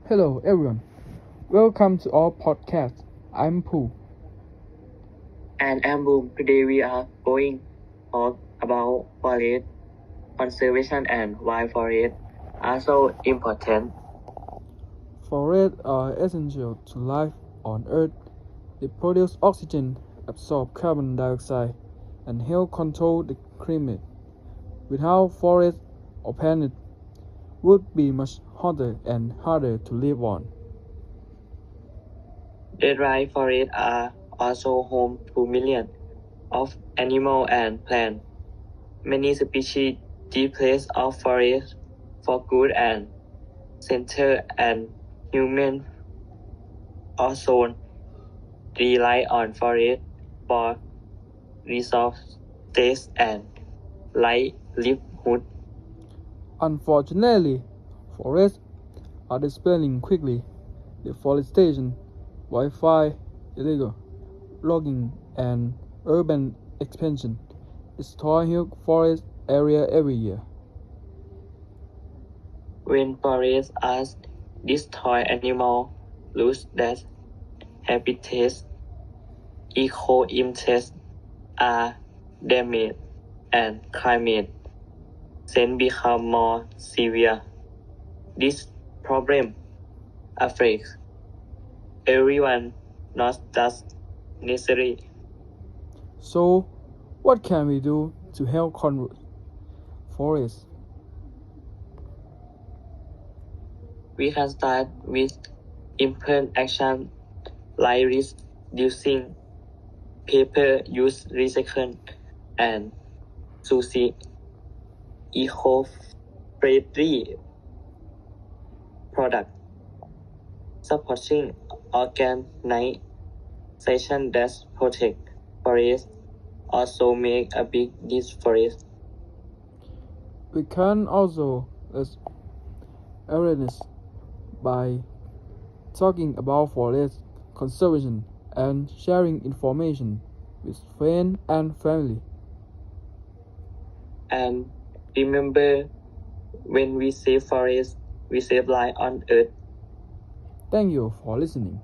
Hello everyone, welcome to our podcast. I'm Pooh. And I'm Boom. Today we are going to talk about forest conservation and why forests are so important. Forests are essential to life on Earth. They produce oxygen, absorb carbon dioxide, and help control the climate. Without forests, our planet would be much hotter and harder to live on. Dry forests are also home to millions of animals and plants. Many species depend on forests for good and center, and humans also rely on forests for resources and livelihood. Unfortunately, forests are disappearing quickly. Deforestation, wildfire, illegal logging, and urban expansion destroy huge forest area every year. When forests are destroyed, animals lose their habitats, ecosystems are damaged, and climate change becomes more severe. This problem affects everyone, not just necessarily. So, what can we do to help conserve forests? We can start with important action like reducing paper use, recycle, and choosing eco-friendly products. Supporting organizations that protect forests also make a big difference. We can also raise awareness by talking about forest conservation and sharing information with friends and family. And remember, when we save forests, we save life on Earth. Thank you for listening.